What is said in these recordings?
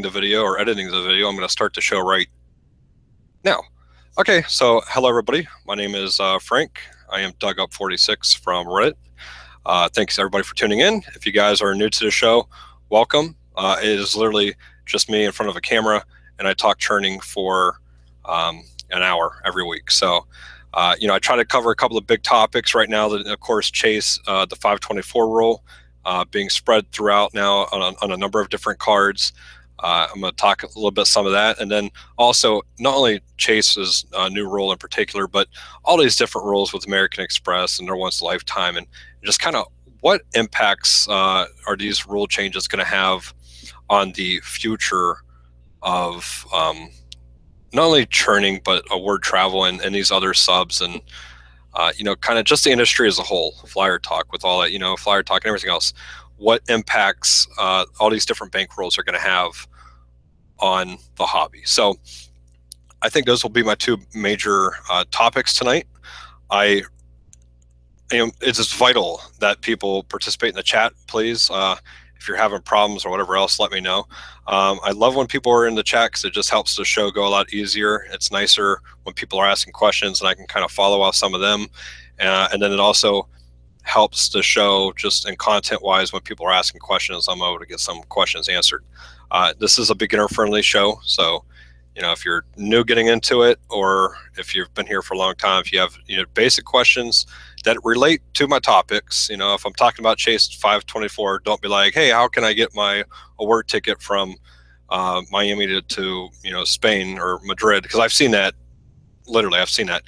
the video or editing the video. I'm going to start the show right now. Okay, so hello everybody. My name is Frank. I am Doug Up 46 from Reddit. Thanks everybody for tuning in. If you guys are new to the show, welcome. It is literally just me in front of a camera, and I talk churning for an hour every week. So, I try to cover a couple of big topics right now. That, of course, Chase, the 524 rule being spread throughout now on a number of different cards. I'm going to talk a little bit some of that, and then also not only Chase's new rule in particular, but all these different rules with American Express and their once lifetime, and just kind of what impacts are these rule changes going to have on the future of not only churning but word travel and these other subs, and kind of just the industry as a whole, Flyer Talk with all that, Flyer Talk and everything else. What impacts all these different bank rules are going to have on the hobby. So I think those will be my two major topics tonight. It is vital that people participate in the chat, please. If you're having problems or whatever else, let me know. I love when people are in the chat because it just helps the show go a lot easier. It's nicer when people are asking questions and I can kind of follow off some of them. And then it also helps the show just in content-wise when people are asking questions. I'm able to get some questions answered. This is a beginner-friendly show, so if you're new getting into it, or if you've been here for a long time, if you have basic questions that relate to my topics, if I'm talking about Chase 524, don't be like, hey, how can I get my award ticket from Miami to Spain or Madrid? Because I've seen that. Literally, I've seen that.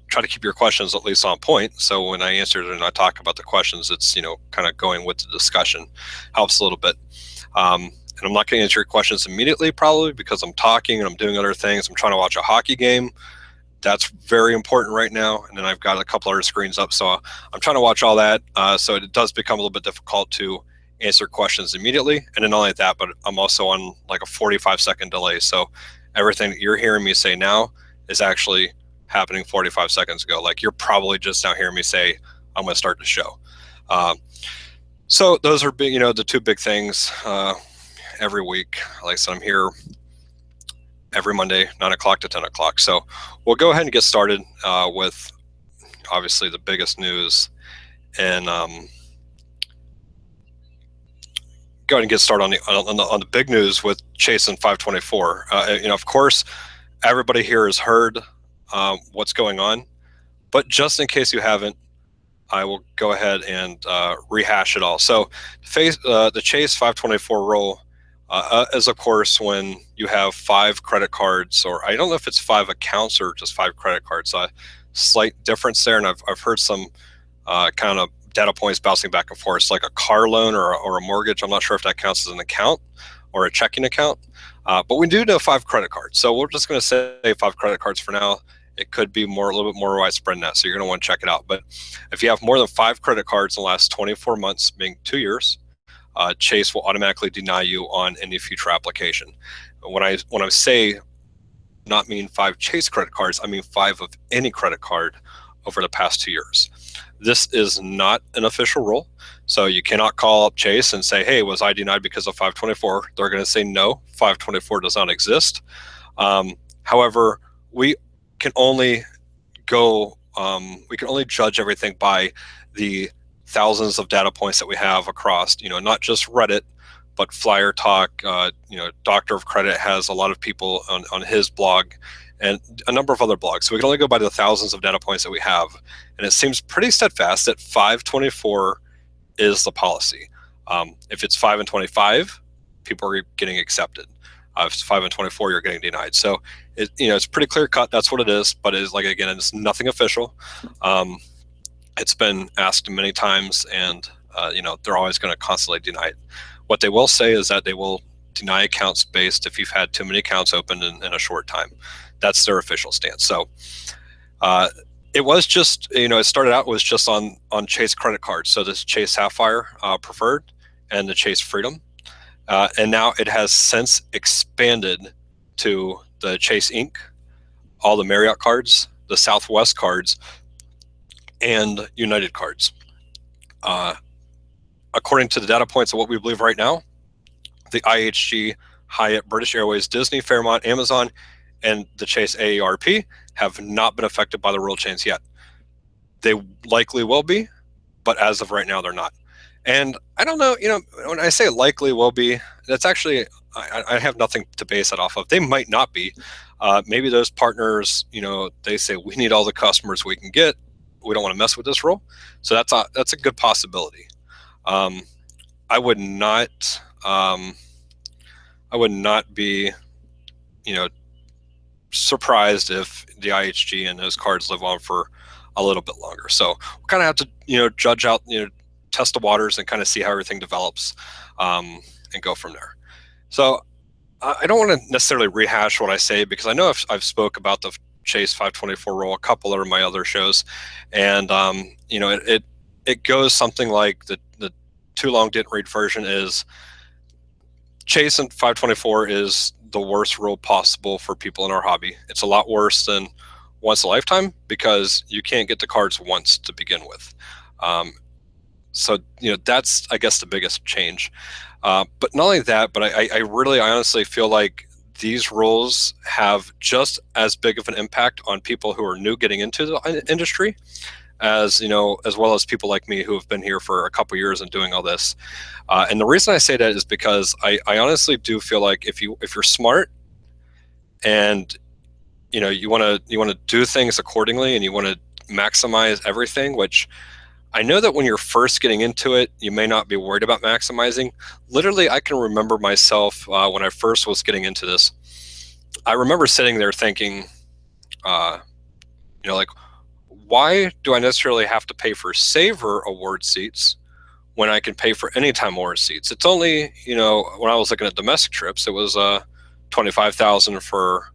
Try to keep your questions at least on point. So when I answer it and I talk about the questions, it's, kind of going with the discussion. Helps a little bit. And I'm not going to answer your questions immediately, probably, because I'm talking and I'm doing other things. I'm trying to watch a hockey game. That's very important right now. And then I've got a couple other screens up. So I'm trying to watch all that. So it does become a little bit difficult to answer questions immediately. And then not only that, but I'm also on like a 45-second delay. So everything that you're hearing me say now is actually happening 45 seconds ago. Like, you're probably just now hearing me say I'm going to start the show. So those are big, the two big things every week. Like I said, I'm here every Monday, 9 o'clock to 10 o'clock. So we'll go ahead and get started with obviously the biggest news, and go ahead and get started on the big news with Chase and 524. Of course, everybody here has heard what's going on, but just in case you haven't, I will go ahead and rehash it all. So the Chase 524 rule is, of course, when you have 5 credit cards, or I don't know if it's 5 accounts or just 5 credit cards. Slight difference there, and I've heard some kind of data points bouncing back and forth. It's like a car loan or a mortgage. I'm not sure if that counts as an account or a checking account, but we do know 5 credit cards. So we're just going to say 5 credit cards for now. It could be a little bit more widespread than that, so you're going to want to check it out. But if you have more than 5 credit cards in the last 24 months, being 2 years, Chase will automatically deny you on any future application. When I say not mean 5 Chase credit cards, I mean 5 of any credit card over the past 2 years. This is not an official rule, so you cannot call up Chase and say, hey, was I denied because of 524? They're going to say no, 524 does not exist. However, we can only judge everything by the thousands of data points that we have across, not just Reddit, but Flyer Talk. Doctor of Credit has a lot of people on his blog and a number of other blogs. So we can only go by the thousands of data points that we have. And it seems pretty steadfast that 524 is the policy. If it's 5 and 25, people are getting accepted. If it's 5 and 24, you're getting denied. So it's pretty clear cut. That's what it is. But it is, like, again, it's nothing official. It's been asked many times, and they're always going to constantly deny it. What they will say is that they will deny accounts based if you've had too many accounts opened in a short time. That's their official stance. So it was just, it started out was just on Chase credit cards. So this Chase Sapphire Preferred and the Chase Freedom. And now it has since expanded to the Chase Ink, all the Marriott cards, the Southwest cards, and United cards. According to the data points of what we believe right now, the IHG Hyatt, British Airways, Disney, Fairmont, Amazon, and the Chase AARP have not been affected by the rule change yet. They likely will be, but as of right now, they're not. And I don't know, when I say likely will be, that's actually, I have nothing to base that off of. They might not be. Maybe those partners, they say we need all the customers we can get. We don't want to mess with this rule. So that's a good possibility. I would not be, surprised if the IHG and those cards live on for a little bit longer. So we kind of have to, judge out, test the waters and kind of see how everything develops, and go from there. So I don't want to necessarily rehash what I say, because I know I've spoke about the Chase 524 rule a couple of my other shows, and it goes something like the too long didn't read version is Chase and 524 is the worst rule possible for people in our hobby. It's a lot worse than once a lifetime, because you can't get the cards once to begin with. So that's, I guess, the biggest change. But not only that, but I really honestly feel like these rules have just as big of an impact on people who are new getting into the industry, as well as people like me who have been here for a couple years and doing all this. And the reason I say that is because I honestly do feel like if you're smart and you want to do things accordingly and you want to maximize everything, which I know that when you're first getting into it, you may not be worried about maximizing. Literally, I can remember myself when I first was getting into this. I remember sitting there thinking, like, why do I necessarily have to pay for Saver award seats when I can pay for Anytime award seats? It's only, when I was looking at domestic trips, it was $25,000 for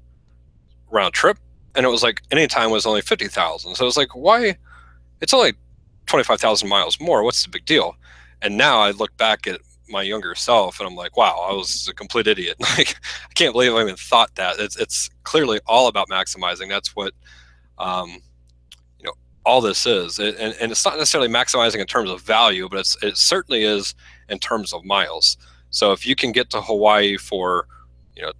round trip, and it was like Anytime was only $50,000. So it was like, why? It's only 25,000 miles more. What's the big deal? And now I look back at my younger self and I'm like, wow, I was a complete idiot. Like, I can't believe I even thought that. It's clearly all about maximizing. That's what all this is. And it's not necessarily maximizing in terms of value, but it certainly is in terms of miles. So if you can get to Hawaii for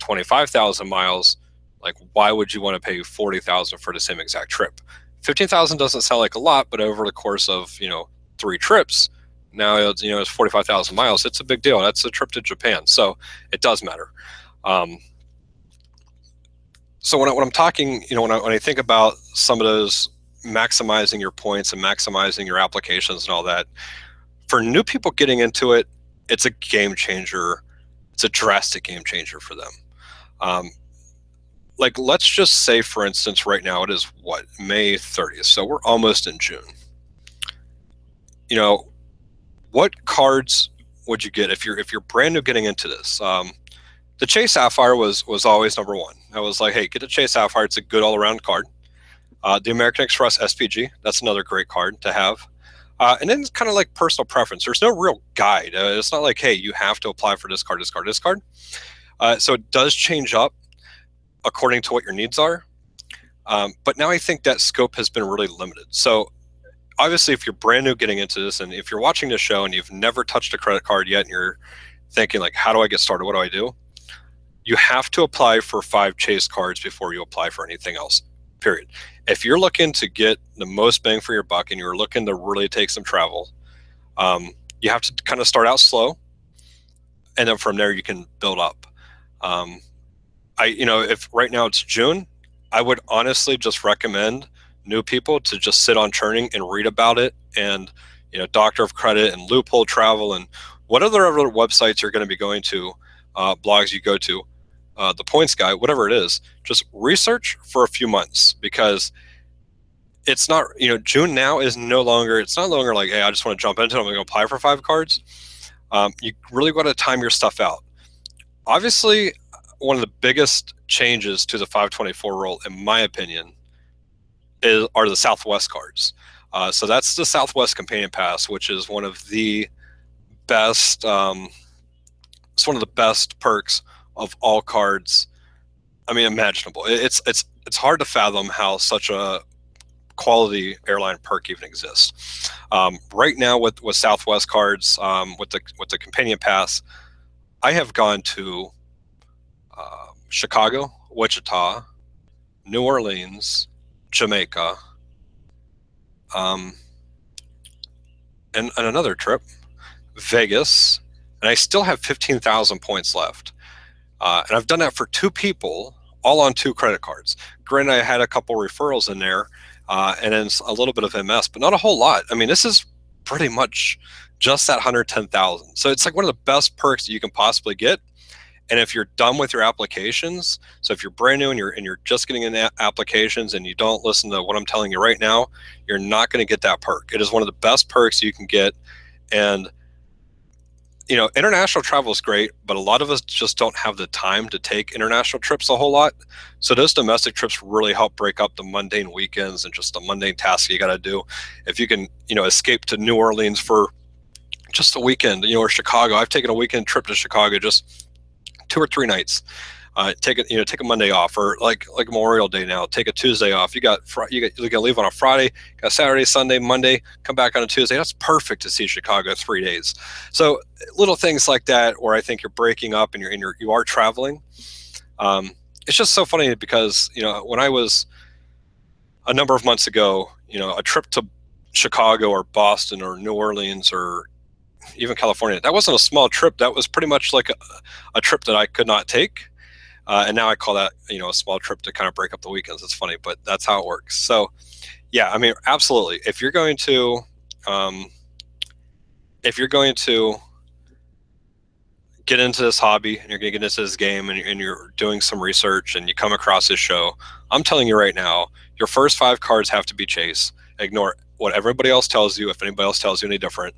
25,000 miles, like, why would you want to pay 40,000 for the same exact trip? 15,000 doesn't sound like a lot, but over the course of 3 trips, now it's 45,000 miles. It's a big deal. That's a trip to Japan, so it does matter. So when I'm talking, when I think about some of those maximizing your points and maximizing your applications and all that, for new people getting into it, it's a game changer. It's a drastic game changer for them. Like, let's just say, for instance, right now it is what, May 30th, so we're almost in June. What cards would you get if you're brand new getting into this? The Chase Sapphire was always number one. I was like, hey, get the Chase Sapphire. It's a good all-around card. The American Express SPG, that's another great card to have. And then it's kind of like personal preference. There's no real guide. It's not like, hey, you have to apply for this card, this card, this card. So it does change up according to what your needs are. But now I think that scope has been really limited. So obviously, if you're brand new getting into this, and if you're watching this show and you've never touched a credit card yet, and you're thinking like, how do I get started? What do I do? You have to apply for 5 Chase cards before you apply for anything else, period. If you're looking to get the most bang for your buck and you're looking to really take some travel, you have to kind of start out slow, and then from there you can build up. If right now it's June, I would honestly just recommend new people to just sit on Churning and read about it, and Doctor of Credit and Loophole Travel and whatever other websites you're going to be going to, blogs you go to, the Points Guy, whatever it is, just research for a few months, because it's not, June now is no longer, it's not longer like, hey, I just want to jump into it, I'm going to apply for 5 cards. You really got to time your stuff out. Obviously, one of the biggest changes to the 524 rule, in my opinion, are the Southwest cards. So that's the Southwest Companion Pass, which is one of the best, it's one of the best perks of all cards, I mean, imaginable. It's hard to fathom how such a quality airline perk even exists. Right now with Southwest cards, with the Companion Pass, I have gone to Chicago, Wichita, New Orleans, Jamaica, and another trip, Vegas, and I still have 15,000 points left. And I've done that for 2 people, all on 2 credit cards. Granted, I had a couple referrals in there, and then a little bit of MS, but not a whole lot. I mean, this is pretty much just that 110,000. So it's like one of the best perks that you can possibly get. And if you're done with your applications, so if you're brand new and you're just getting in applications and you don't listen to what I'm telling you right now, you're not going to get that perk. It is one of the best perks you can get. And you know, international travel is great, but a lot of us just don't have the time to take international trips a whole lot. So those domestic trips really help break up the mundane weekends and just the mundane tasks you got to do. If you can, you know, escape to New Orleans for just a weekend, you know, or Chicago. I've taken a weekend trip to Chicago, just 2 or 3 nights. Take a Monday off, or like Memorial Day now, take a Tuesday off. You can leave on a Friday, got Saturday, Sunday, Monday, come back on a Tuesday. That's perfect to see Chicago 3 days. So little things like that, where I think you're breaking up and you are traveling. It's just so funny because, you know, when I was a number of months ago, you know, a trip to Chicago or Boston or New Orleans or even California, that wasn't a small trip. That was pretty much like a trip that I could not take. And now I call that, you know, a small trip to kind of break up the weekends. It's funny, but that's how it works. So, yeah, I mean, absolutely. If you're going to get into this hobby and you're going to get into this game and you're doing some research and you come across this show, I'm telling you right now, your first 5 cards have to be chase. Ignore what everybody else tells you. If anybody else tells you any different,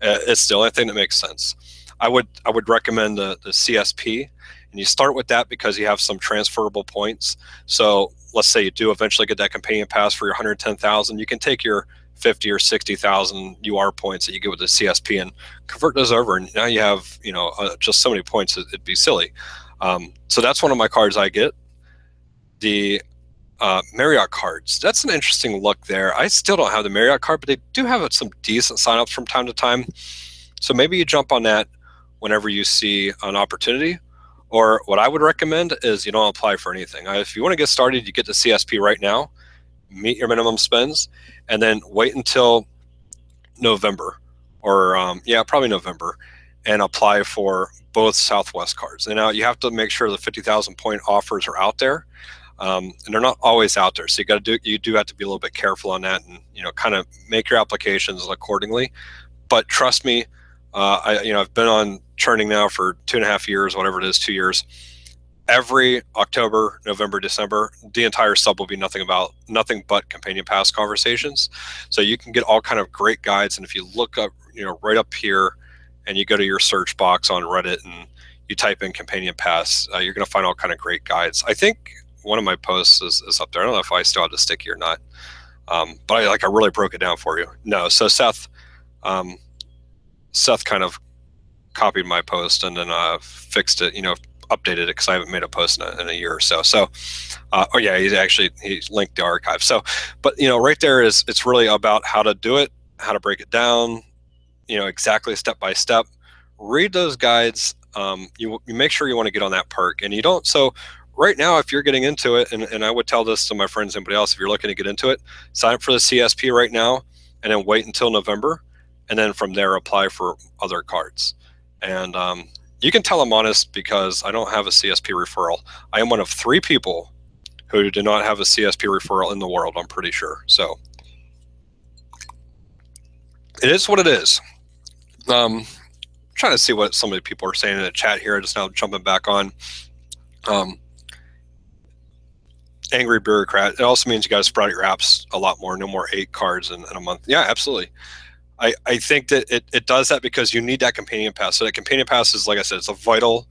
it's the only thing that makes sense. I would recommend the CSP. And you start with that because you have some transferable points. So let's say you do eventually get that companion pass for your 110,000. You can take your 50 or 60,000 UR points that you get with the CSP and convert those over. And now you have, you know, just so many points, it'd be silly. So that's one of my cards I get. The Marriott cards. That's an interesting look there. I still don't have the Marriott card, but they do have some decent signups from time to time. So maybe you jump on that whenever you see an opportunity. Or what I would recommend is you don't apply for anything. If you want to get started, you get the CSP right now, meet your minimum spends, and then wait until November, or probably November, and apply for both Southwest cards. And now you have to make sure the 50,000 point offers are out there, and they're not always out there. So you do have to be a little bit careful on that, and you know, kind of make your applications accordingly. But trust me, I've been on churning now for 2.5 years, whatever it is, 2 years. Every October, November, December, the entire sub will be nothing but companion pass conversations. So you can get all kind of great guides. And if you look up, you know, right up here, and you go to your search box on Reddit and you type in companion pass, you're going to find all kind of great guides. I think one of my posts is up there. I don't know if I still have the sticky or not, but I really broke it down for you. No, so Seth kind of copied my post and then fixed it, you know, updated it because I haven't made a post in a year or so. So, he linked the archive. So, but you know, right there it's really about how to do it, how to break it down, you know, exactly step by step. Read those guides. You make sure you want to get on that perk, and you don't. So right now, if you're getting into it, and I would tell this to my friends, anybody else, if you're looking to get into it, sign up for the CSP right now, and then wait until November. And then from there, apply for other cards. And you can tell I'm honest because I don't have a CSP referral. I am one of 3 people who do not have a CSP referral in the world, I'm pretty sure. So it is what it is. Trying to see what some of the people are saying in the chat here, just now jumping back on. Angry bureaucrat. It also means you got to spread out your apps a lot more. No more 8 cards in a month. Yeah, absolutely. I think that it does that because you need that companion pass. So that companion pass is, like I said, it's a vital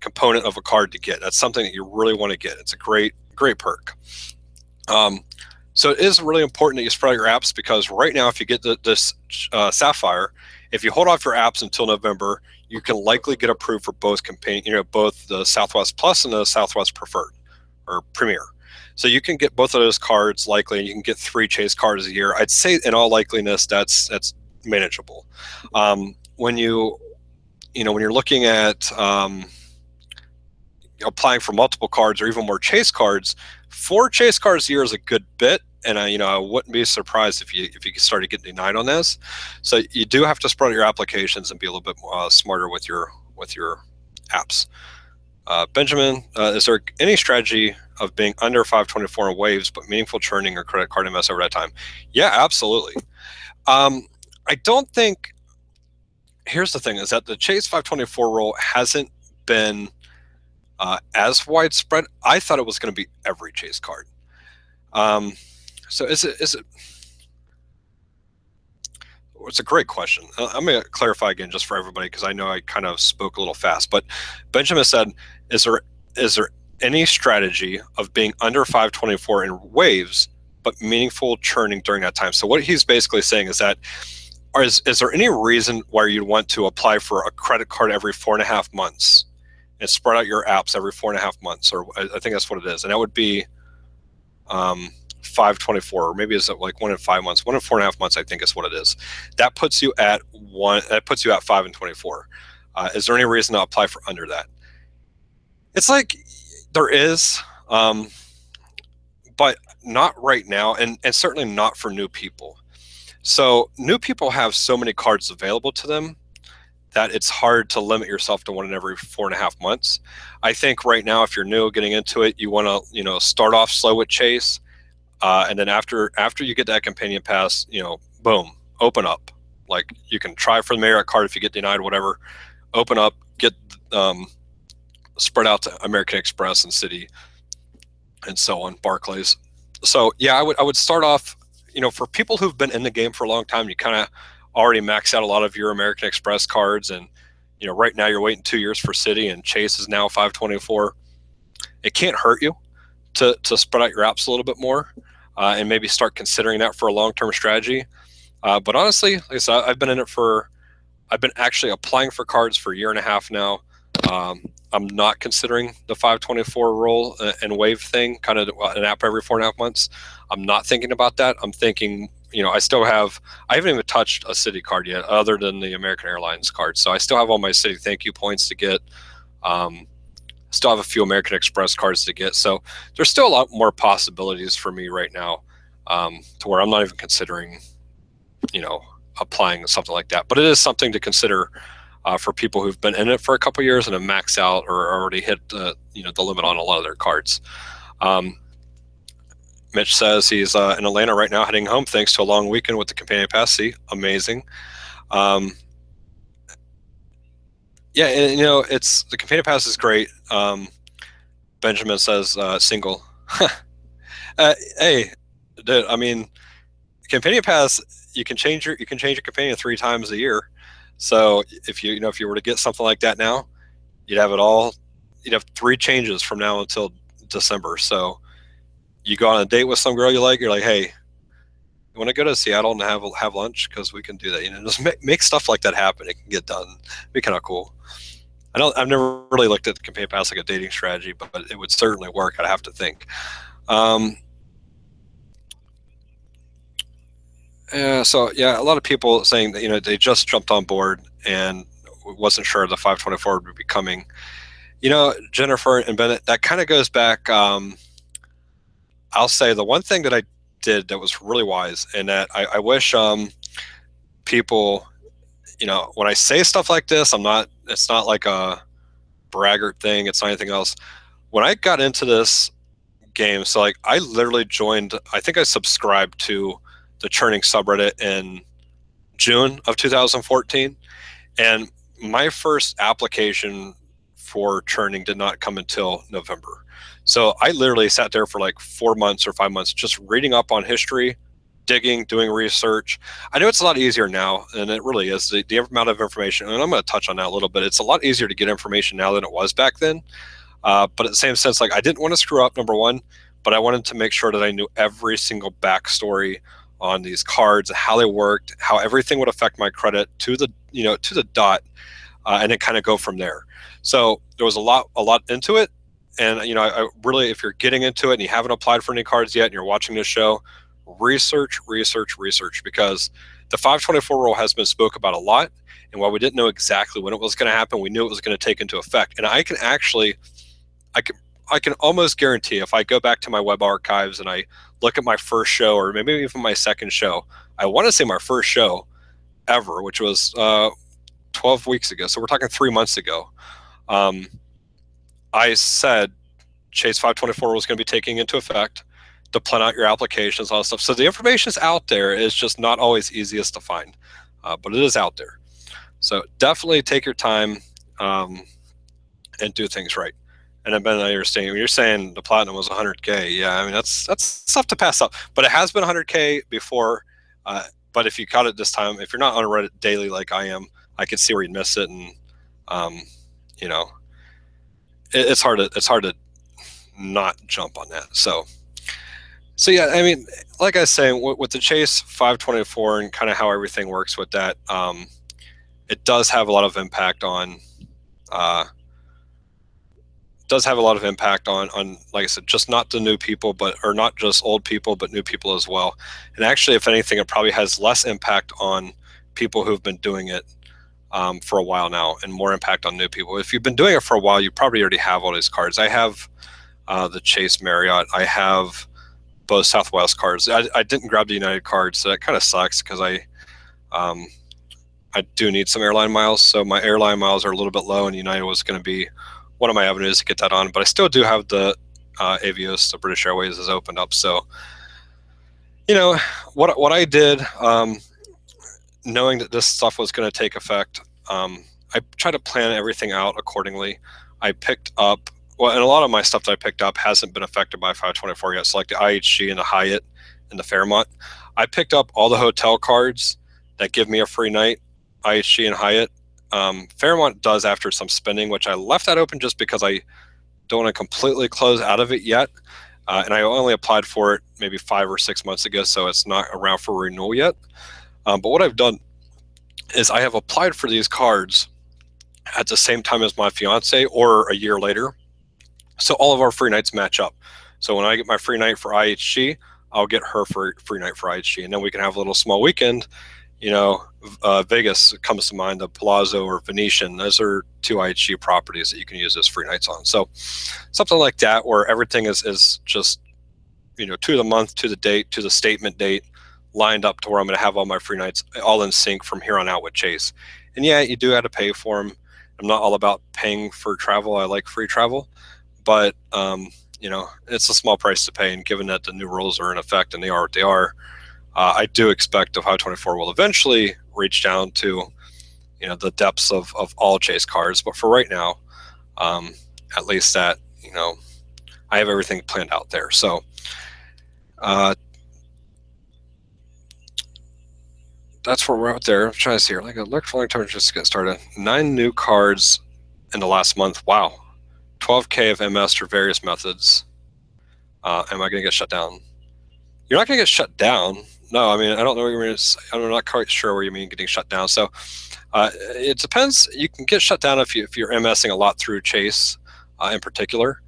component of a card to get. That's something that you really want to get. It's a great perk. So it is really important that you spread out your apps, because right now, if you get this Sapphire, if you hold off your apps until November, you can likely get approved for both both the Southwest Plus and the Southwest Preferred or Premier. So you can get both of those cards likely, and you can get 3 chase cards a year. I'd say in all likeliness that's manageable. When you're looking at applying for multiple cards or even more chase cards, 4 chase cards a year is a good bit. And I wouldn't be surprised if you started getting denied on this. So you do have to spread out your applications and be a little bit smarter with your apps. Benjamin, is there any strategy of being under 524 in waves, but meaningful churning or credit card invest over that time? Yeah, absolutely. I don't think. Here's the thing: is that the Chase 524 rule hasn't been as widespread. I thought it was going to be every Chase card. So is it? It's a great question. I'm going to clarify again just for everybody because I know I kind of spoke a little fast. But Benjamin said, is there any strategy of being under 524 in waves, but meaningful churning during that time? So what he's basically saying is that, is there any reason why you'd want to apply for a credit card every 4.5 months and spread out your apps every 4.5 months? Or I think that's what it is. And that would be 524, or maybe is it like 1 in 5 months? 1 in 4.5 months, I think is what it is. That puts you at 5 and 24. Is there any reason to apply for under that? It's like there is, but not right now, and certainly not for new people. So new people have so many cards available to them that it's hard to limit yourself to 1 in every 4.5 months. I think right now, if you're new getting into it, you want to start off slow with Chase, and then after you get that companion pass, boom, open up. Like you can try for the Marriott card if you get denied, whatever. Open up, get spread out to American Express and Citi, and so on, Barclays. So yeah, I would start off. For people who've been in the game for a long time, you kind of already max out a lot of your American Express cards, and right now you're waiting 2 years for Citi, and Chase is now 524. It can't hurt you to spread out your apps a little bit more, and maybe start considering that for a long-term strategy. But honestly, like I said, I've been actually applying for cards for 1.5 years now. I'm not considering the 524 roll and wave thing, kind of an app every 4.5 months. I'm not thinking about that. I'm thinking, I haven't even touched a Citi card yet, other than the American Airlines card. So I still have all my Citi thank you points to get. Still have a few American Express cards to get. So there's still a lot more possibilities for me right now, to where I'm not even considering, applying something like that. But it is something to consider for people who've been in it for a couple years and have maxed out or already hit the limit on a lot of their cards. Mitch says he's in Atlanta right now, heading home thanks to a long weekend with the companion pass. See, amazing. Yeah, and it's the companion pass is great. Benjamin says single. Hey, dude, I mean, companion pass, you can change your companion 3 times a year. So if you were to get something like that now, you'd have it all. You'd have 3 changes from now until December. So you go on a date with some girl you like. You're like, hey, you want to go to Seattle and have lunch? Because we can do that. Just make stuff like that happen. It can get done. It'd be kind of cool. I've never really looked at the companion pass like a dating strategy, but it would certainly work. I'd have to think. So yeah, a lot of people saying that they just jumped on board and wasn't sure the 524 would be coming. Jennifer and Bennett, that kind of goes back. I'll say the one thing that I did that was really wise, and that I wish people, when I say stuff like this, it's not like a braggart thing. It's not anything else. When I got into this game, so like I literally joined. I think I subscribed to the churning subreddit in June of 2014, and my first application for churning did not come until November. So I literally sat there for like 4 months or 5 months just reading up on history, digging, doing research. I know it's a lot easier now, and it really is. The amount of information, and I'm going to touch on that a little bit, it's a lot easier to get information now than it was back then. But at the same sense, like I didn't want to screw up, number one, but I wanted to make sure that I knew every single backstory on these cards, how they worked, how everything would affect my credit to the dot, and then kind of go from there. So there was a lot into it. And I really, if you're getting into it and you haven't applied for any cards yet and you're watching this show, research, because the 524 rule has been spoke about a lot. And while we didn't know exactly when it was going to happen, we knew it was going to take into effect. And I can actually I can almost guarantee if I go back to my web archives and I look at my first show, or maybe even my second show, I want to say my first show ever, which was 12 weeks ago. So we're talking 3 months ago. I said Chase 524 was going to be taking into effect to plan out your applications, all that stuff. So the information is out there. It's just not always easiest to find, but it is out there. So definitely take your time and do things right. And I've been understanding when you're saying the platinum was 100K. Yeah, I mean that's tough to pass up. But it has been 100K before. But if you caught it this time, if you're not on Reddit daily like I am, I could see where you'd miss it, and you know, it's hard to not jump on that. So yeah, I mean, like I was saying, with the Chase 524 and kind of how everything works with that, it does have a lot of impact on. Does have a lot of impact on, like I said, just not the new people, or not just old people, but new people as well. And actually, if anything, it probably has less impact on people who've been doing it for a while now, and more impact on new people. If you've been doing it for a while, you probably already have all these cards. I have the Chase Marriott. I have both Southwest cards. I didn't grab the United card, so that kind of sucks because I do need some airline miles. So my airline miles are a little bit low, and United was going to be one of my avenues to get that on. But I still do have the Avios, the British Airways has opened up. So, you know, what I did, knowing that this stuff was going to take effect, I tried to plan everything out accordingly. I picked up, well, and a lot of my stuff that I picked up hasn't been affected by 524 yet. So like the IHG and the Hyatt and the Fairmont, I picked up all the hotel cards that give me a free night, IHG and Hyatt. Fairmont does after some spending, which I left that open just because I don't want to completely close out of it yet. And I only applied for it maybe 5 or 6 months ago, so it's not around for renewal yet. But what I've done is I have applied for these cards at the same time as my fiance or a year later. So all of our free nights match up. So when I get my free night for IHG, I'll get her for free night for IHG, and then we can have a little small weekend. You know, Vegas comes to mind, the Palazzo or Venetian. Those are 2 IHG properties that you can use as free nights on. So something like that, where everything is just, you know, to the month, to the date, to the statement date, lined up to where I'm going to have all my free nights all in sync from here on out with Chase. And yeah, you do have to pay for them. I'm not all about paying for travel. I like free travel, but you know, it's a small price to pay. And given that the new rules are in effect and they are what they are, I do expect the 524 will eventually reach down to, you know, the depths of all Chase cards. But for right now, at least that, you know, I have everything planned out there. So that's where we're out there. I'm trying to see here. Like a look for long time just to get started. 9 new cards in the last month. Wow. 12K of MS through various methods. Am I going to get shut down? You're not going to get shut down. No, I mean, I don't know what you mean. I'm not quite sure what you mean getting shut down. So it depends. You can get shut down if you're MSing a lot through Chase in particular.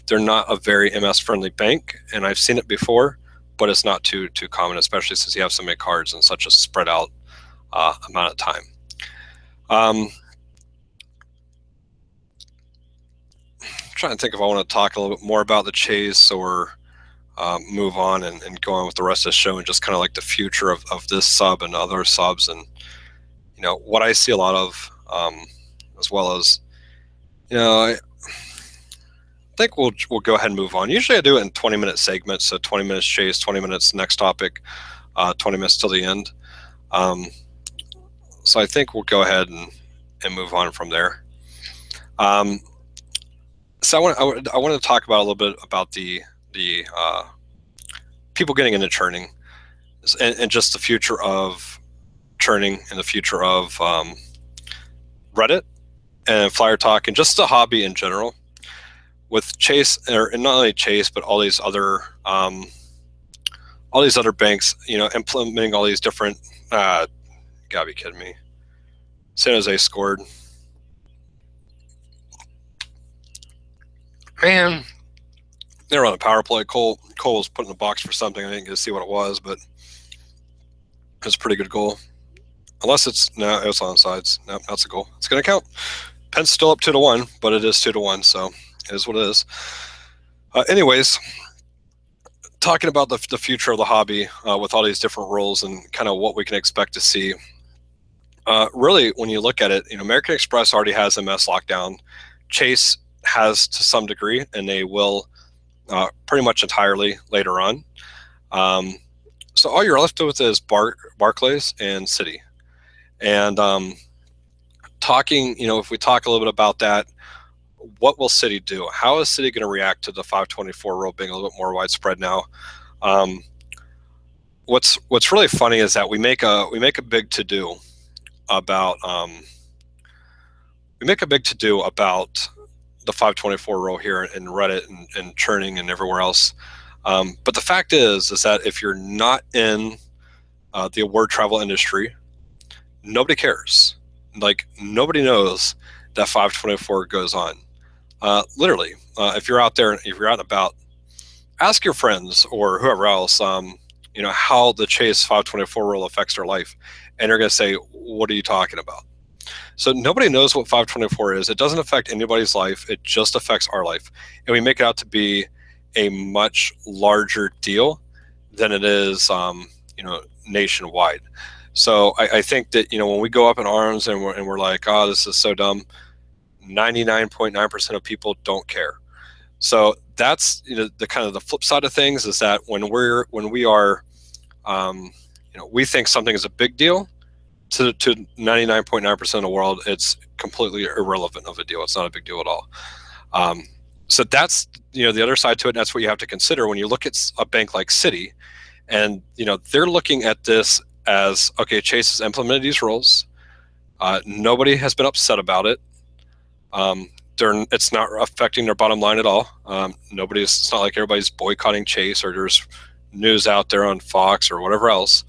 They're not a very MS-friendly bank, and I've seen it before, but it's not too common, especially since you have so many cards in such a spread out amount of time. I'm trying to think if I want to talk a little bit more about the Chase or move on and go on with the rest of the show and just kind of like the future of this sub and other subs, and you know what I see a lot of, as well as, you know, I think we'll go ahead and move on. Usually I do it in 20-minute segments, so 20 minutes Chase, 20 minutes next topic, 20 minutes till the end. So I think we'll go ahead and move on from there. So I want to talk about a little bit about the people getting into churning, and just the future of churning and the future of Reddit and Flyer Talk and just the hobby in general. With Chase, or not only Chase, but all these other banks, you know, implementing all these different. Gotta be kidding me! San Jose scored. Man, they were on a power play. Cole was put in the box for something. I didn't get to see what it was, but it was a pretty good goal. Unless it's, no, it was on sides. No, that's a goal. It's going to count. Penn's still up 2-1, but it is 2-1. So It is what it is. Anyways, talking about the future of the hobby with all these different roles and kind of what we can expect to see. Really, when you look at it, American Express already has MS lockdown. Chase has to some degree, and they will pretty much entirely later on. So all you're left with is Barclays and Citi. And if we talk a little bit about that, what will Citi do? How is Citi going to react to the 524 rule being a little bit more widespread now? What's really funny is that we make a big to do about the 524 rule here in Reddit and churning and everywhere else. But the fact is that if you're not in the award travel industry, nobody cares. Like, nobody knows that 524 goes on. Literally, if you're out there, if you're out and about, ask your friends or whoever else, how the Chase 524 rule affects their life, and they're going to say, "What are you talking about?" So nobody knows what 524 is. It doesn't affect anybody's life. It just affects our life, and we make it out to be a much larger deal than it is, nationwide. So I think that when we go up in arms and we're like, "Oh, this is so dumb," 99.9% of people don't care. So that's the kind of the flip side of things is that when we are we think something is a big deal, to 99.9% of the world, it's completely irrelevant of a deal. It's not a big deal at all. So that's the other side to it, and that's what you have to consider when you look at a bank like Citi, and they're looking at this as, okay, Chase has implemented these rules. Nobody has been upset about it. It's not affecting their bottom line at all. It's not like everybody's boycotting Chase or there's news out there on Fox or whatever else.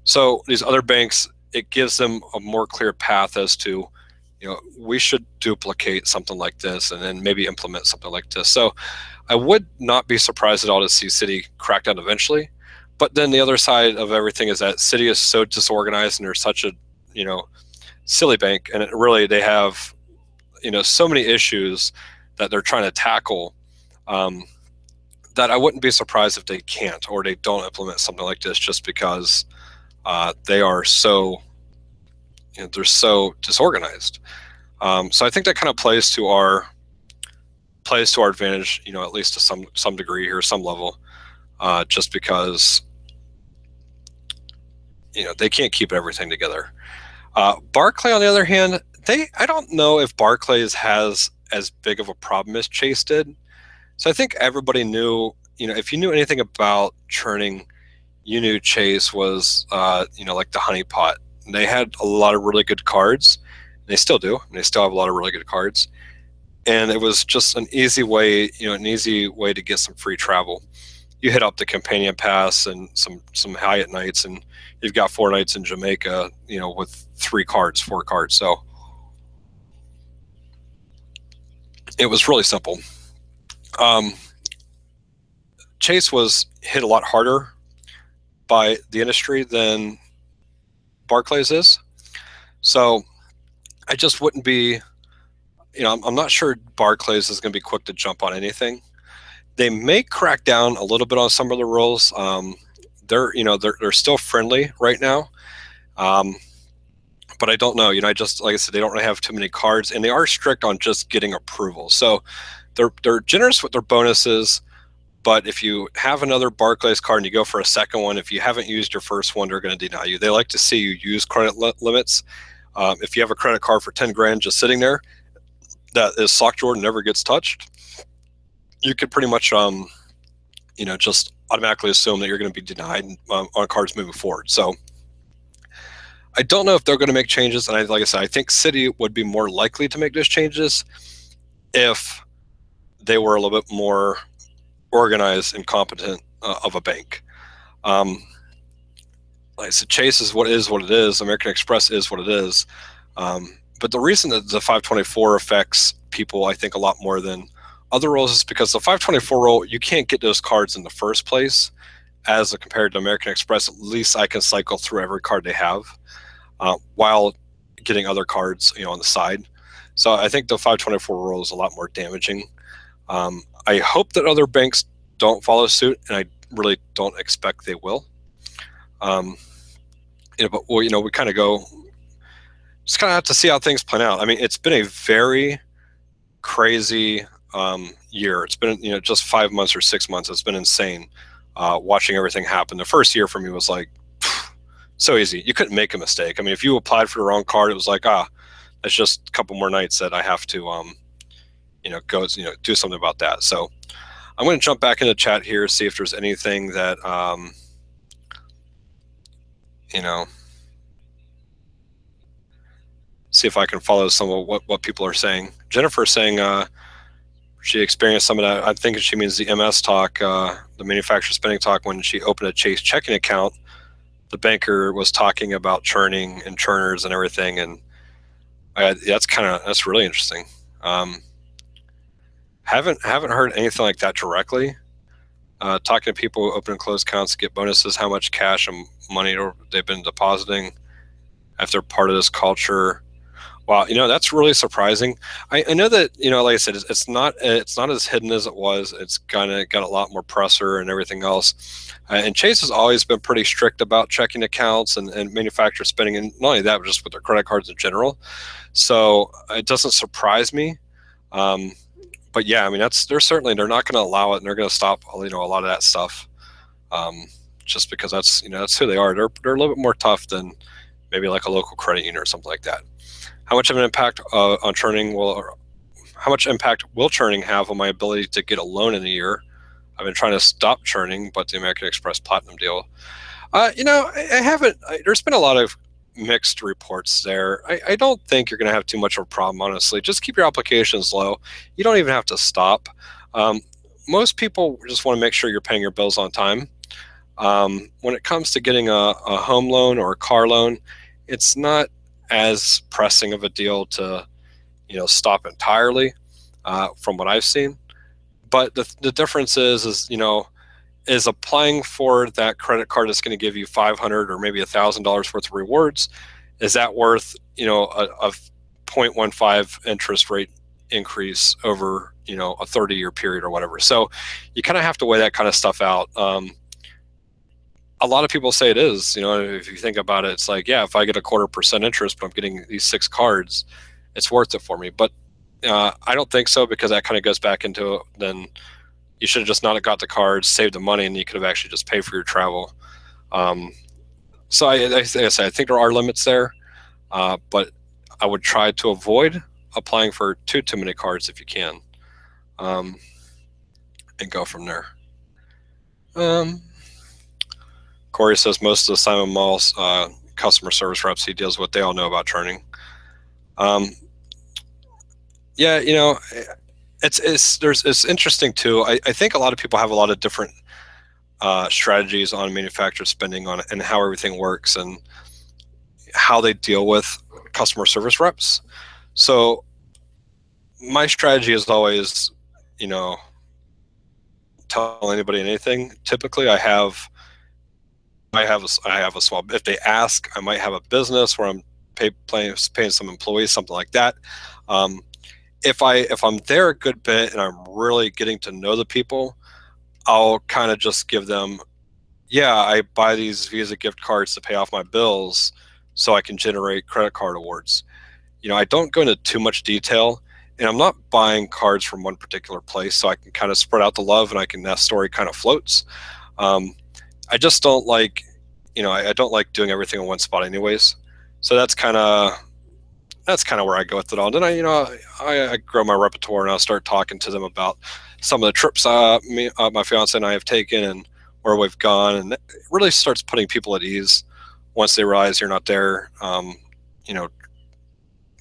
So these other banks, it gives them a more clear path as to, we should duplicate something like this and then maybe implement something like this. So I would not be surprised at all to see Citi crack down eventually. But then the other side of everything is that Citi is so disorganized and they're such a, silly bank, and they have, so many issues that they're trying to tackle, that I wouldn't be surprised if they can't or they don't implement something like this just because they are so, they're so disorganized. So I think that kind of plays to our advantage, at least to some degree here, some level, just because they can't keep everything together. Barclay, on the other hand, I don't know if Barclays has as big of a problem as Chase did. So I think everybody knew, if you knew anything about churning, you knew Chase was, like the honeypot. They had a lot of really good cards. They still do. And they still have a lot of really good cards. And it was just an easy way, to get some free travel. You hit up the Companion Pass and some Hyatt nights, and you've got 4 nights in Jamaica, with 4 cards. So it was really simple. Chase was hit a lot harder by the industry than Barclays is. So I just wouldn't be, I'm not sure Barclays is going to be quick to jump on anything. They may crack down a little bit on some of the rules. They're still friendly right now. But I don't know, like I said, they don't really have too many cards, and they are strict on just getting approval. So they're generous with their bonuses, but if you have another Barclays card and you go for a second one, if you haven't used your first one, they're going to deny you. They like to see you use credit limits. If you have a credit card for 10 grand just sitting there, that is sock drawer, never gets touched, you could pretty much, just automatically assume that you're going to be denied on cards moving forward. So I don't know if they're going to make changes. And like I said, I think Citi would be more likely to make those changes if they were a little bit more organized and competent of a bank. Like I said, Chase is what it is. American Express is what it is. But the reason that the 524 affects people, I think, a lot more than other rules is because the 524 rule, you can't get those cards in the first place. As compared to American Express, at least I can cycle through every card they have while getting other cards, on the side. So I think the 524 rule is a lot more damaging. I hope that other banks don't follow suit, and I really don't expect they will. But we kind of just kind of have to see how things plan out. I mean, it's been a very crazy year. It's been just 5 months or 6 months. It's been insane watching everything happen. The first year for me was like so easy. You couldn't make a mistake. I mean, if you applied for the wrong card, it was like, that's just a couple more nights that I have to go do something about that. So I'm going to jump back into chat here, see if there's anything that see if I can follow some of what people are saying. Jennifer's saying she experienced some of that. I think she means the MS talk, the manufacturer spending talk, when she opened a Chase checking account. The banker was talking about churning and churners and everything, and that's really interesting. Haven't heard anything like that directly. Talking to people who open and close accounts to get bonuses, how much cash and money they've been depositing, if they're part of this culture. Wow, that's really surprising. I know that, like I said, it's not as hidden as it was. It's kind of got a lot more presser and everything else. And Chase has always been pretty strict about checking accounts and manufacturer spending, and not only that, but just with their credit cards in general. So it doesn't surprise me. But yeah, I mean, they're not going to allow it, and they're going to stop a lot of that stuff. Just because that's who they are. They're a little bit more tough than maybe like a local credit union or something like that. How much of an impact on churning how much impact will churning have on my ability to get a loan in a year? I've been trying to stop churning, but the American Express Platinum deal, I haven't. There's been a lot of mixed reports there. I don't think you're going to have too much of a problem, honestly. Just keep your applications low. You don't even have to stop. Most people just want to make sure you're paying your bills on time. When it comes to getting a home loan or a car loan, it's not as pressing of a deal to stop entirely, from what I've seen. But the difference is applying for that credit card that's going to give you $500 or maybe $1,000 worth of rewards. Is that worth a 0.15 interest rate increase over a 30-year period or whatever? So you kind of have to weigh that kind of stuff out. A lot of people say it is. If you think about it, it's like, yeah, if I get a 0.25% interest, but I'm getting these 6 cards, it's worth it for me. But I don't think so, because that kind of goes back into then you should have just not got the cards, saved the money, and you could have actually just paid for your travel. So I think there are limits there, but I would try to avoid applying for too many cards if you can, and go from there. Corey says most of the Simon Mall's customer service reps he deals with, they all know about churning. Yeah, it's interesting too. I think a lot of people have a lot of different strategies on manufacturer spending on and how everything works and how they deal with customer service reps. So my strategy is always, tell anybody anything. Typically, I have a small. If they ask, I might have a business where I'm paying some employees, something like that. If I'm there a good bit and I'm really getting to know the people, I'll kind of just give them, yeah, I buy these Visa gift cards to pay off my bills so I can generate credit card awards. I don't go into too much detail, and I'm not buying cards from one particular place, so I can kind of spread out the love, and that story kind of floats. I just don't like, I don't like doing everything in one spot anyways. So that's kind of where I go with it all. And then I grow my repertoire, and I'll start talking to them about some of the trips my fiance and I have taken and where we've gone, and it really starts putting people at ease once they realize you're not there,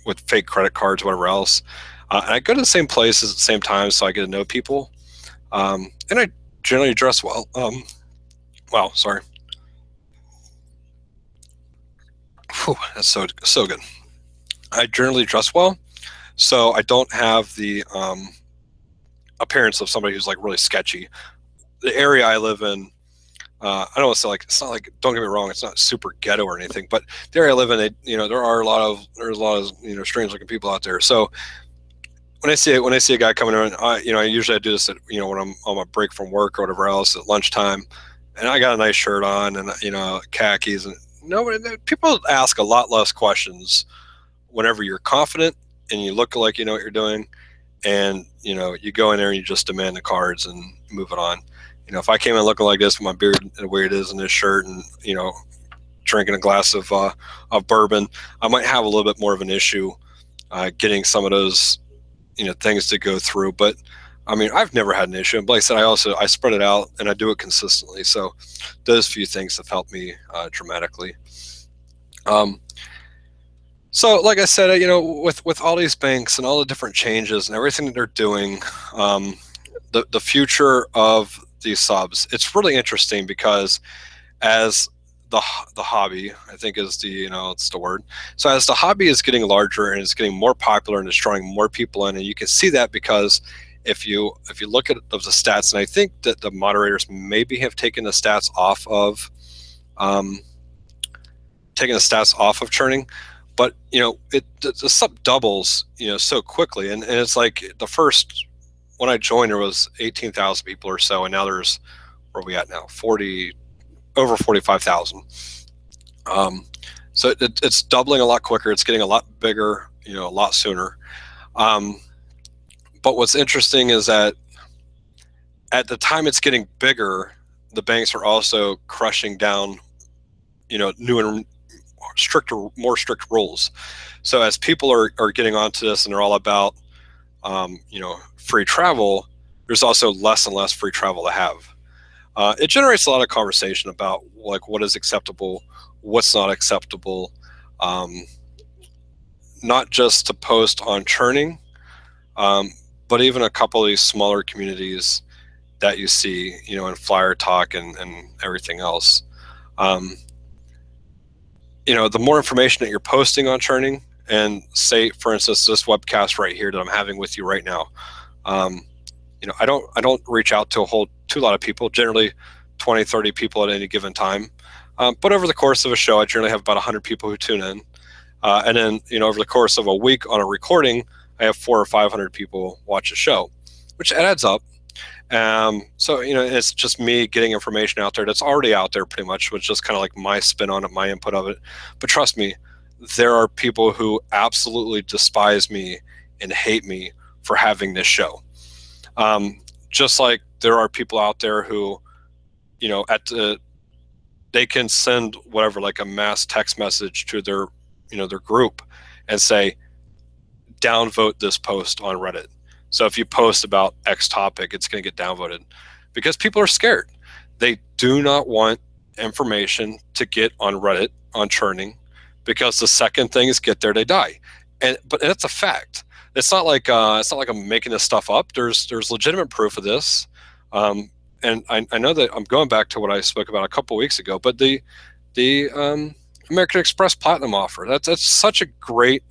with fake credit cards, whatever else. And I go to the same places at the same time, so I get to know people, and I generally dress well. Wow, sorry. Whew, that's so good. I generally dress well, so I don't have the appearance of somebody who's like really sketchy. The area I live in, I don't want to say like, it's not like, don't get me wrong, it's not super ghetto or anything, but the area I live in, there are there's a lot of strange looking people out there. So when I see a guy coming in, I usually do this at, when I'm on my break from work or whatever else at lunchtime, and I got a nice shirt on and khakis, and people ask a lot less questions whenever you're confident and you look like you know what you're doing, and you go in there and you just demand the cards and move it on. If I came in looking like this with my beard the way it is in this shirt, and drinking a glass of bourbon, I might have a little bit more of an issue getting some of those things to go through. But I mean, I've never had an issue. But like I said, I spread it out and I do it consistently. So those few things have helped me dramatically. So like I said, with all these banks and all the different changes and everything that they're doing, the future of these subs, it's really interesting, because as the hobby, I think is it's the word. So as the hobby is getting larger and it's getting more popular and it's drawing more people in, and you can see that because if you look at the stats, and I think that the moderators maybe have taken the stats off of churning, but the sub doubles so quickly, and it's like the first, when I joined, there was 18,000 people or so, and now there's, where are we at now, over 45,000. So it's doubling a lot quicker. It's getting a lot bigger, a lot sooner. But what's interesting is that at the time it's getting bigger, the banks are also crushing down, new and more strict rules. So as people are getting onto this and they're all about, free travel, there's also less and less free travel to have. It generates a lot of conversation about like what is acceptable, what's not acceptable, not just to post on churning, but even a couple of these smaller communities that you see, in Flyer Talk and everything else. The more information that you're posting on churning, and say, for instance, this webcast right here that I'm having with you right now, I don't reach out to a lot of people, generally 20, 30 people at any given time. But over the course of a show, I generally have about 100 people who tune in. And then, over the course of a week on a recording, I have 400 or 500 people watch a show, which adds up. So, it's just me getting information out there that's already out there pretty much, which is kind of like my spin on it, my input of it. But trust me, there are people who absolutely despise me and hate me for having this show. Just like there are people out there who, they can send whatever, like a mass text message to their, their group and say, downvote this post on Reddit. So if you post about X topic, it's going to get downvoted, because people are scared. They do not want information to get on Reddit on churning, because the second things get there, they die. But it's a fact. It's not like I'm making this stuff up. There's legitimate proof of this, and I know that I'm going back to what I spoke about a couple weeks ago. But the American Express Platinum offer, that's such a great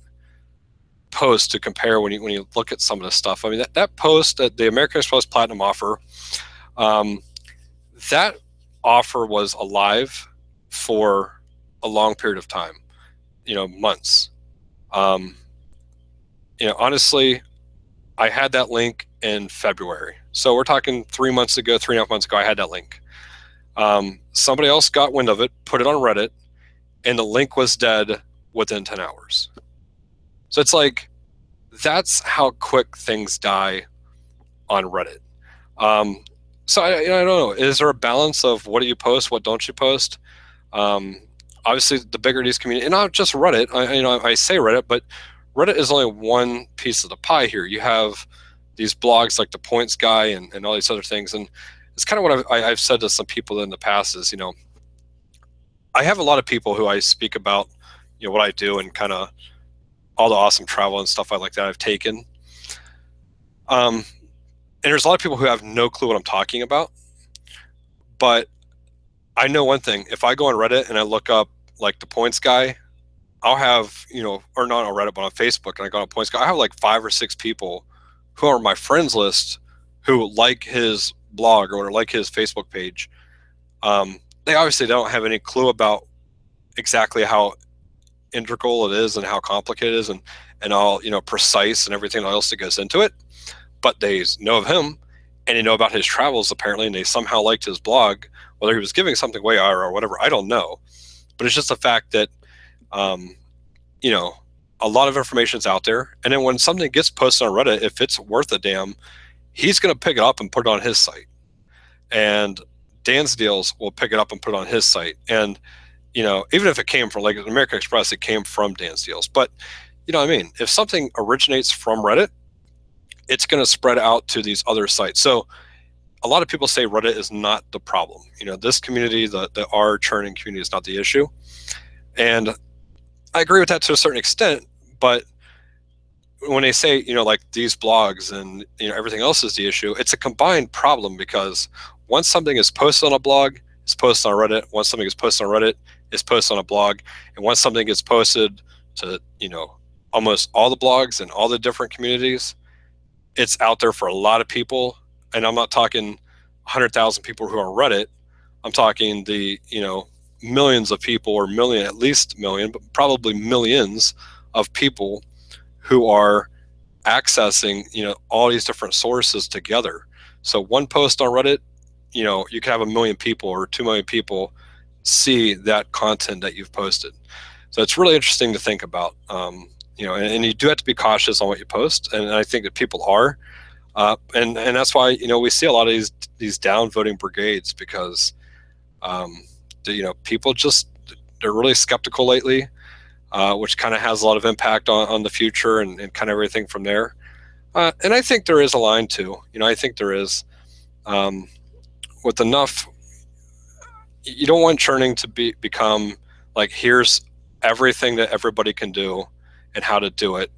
post to compare when you look at some of this stuff. I mean, that post, at the American Express Platinum offer, that offer was alive for a long period of time, months. Honestly, I had that link in February. So we're talking 3 months ago, 3.5 months ago, I had that link. Somebody else got wind of it, put it on Reddit, and the link was dead within 10 hours. So it's like, that's how quick things die on Reddit. So I don't know, is there a balance of what do you post, what don't you post? Obviously, the bigger these community, and not just Reddit, I say Reddit, but Reddit is only one piece of the pie here. You have these blogs like The Points Guy and all these other things. And it's kind of what I've said to some people in the past is, I have a lot of people who I speak about, what I do and kind of all the awesome travel and stuff like that I've taken. And there's a lot of people who have no clue what I'm talking about. But I know one thing, if I go on Reddit and I look up like The Points Guy, I'll have, or not on Reddit, but on Facebook, and I go on Points Guy, I have like 5 or 6 people who are on my friends list who like his blog or like his Facebook page. they obviously don't have any clue about exactly how integral it is and how complicated it is, and all, you know, precise and everything else that goes into it. But they know of him, and they know about his travels apparently, and they somehow liked his blog, whether he was giving something away or whatever, I don't know. But it's just the fact that, um, you know, a lot of information is out there, and then when something gets posted on Reddit, if it's worth a damn, he's going to pick it up and put it on his site, and Dan's Deals will pick it up and put it on his site. And, you know, even if it came from, like, American Express, it came from Dan's Deals. But, you know what I mean? If something originates from Reddit, it's going to spread out to these other sites. So a lot of people say Reddit is not the problem. You know, this community, the R churning community, is not the issue. And I agree with that to a certain extent. But when they say, you know, like these blogs and, you know, everything else is the issue, it's a combined problem, because once something is posted on a blog, it's posted on Reddit. Once something is posted on Reddit, it's posted on a blog. And once something gets posted to, you know, almost all the blogs and all the different communities, it's out there for a lot of people. And I'm not talking 100,000 people who are on Reddit. I'm talking the, you know, millions of people, or million, at least million, but probably millions of people who are accessing, you know, all these different sources together. So one post on Reddit, you know, you can have 1 million people or 2 million people see that content that you've posted. So it's really interesting to think about. You know, and you do have to be cautious on what you post, and I think that people are, and that's why, you know, we see a lot of these downvoting brigades, because you know, people just, they're really skeptical lately, which kind of has a lot of impact on the future, and kind of everything from there. And I think there is a line too. You know, I think there is, with enough. You don't want churning to become like, here's everything that everybody can do and how to do it.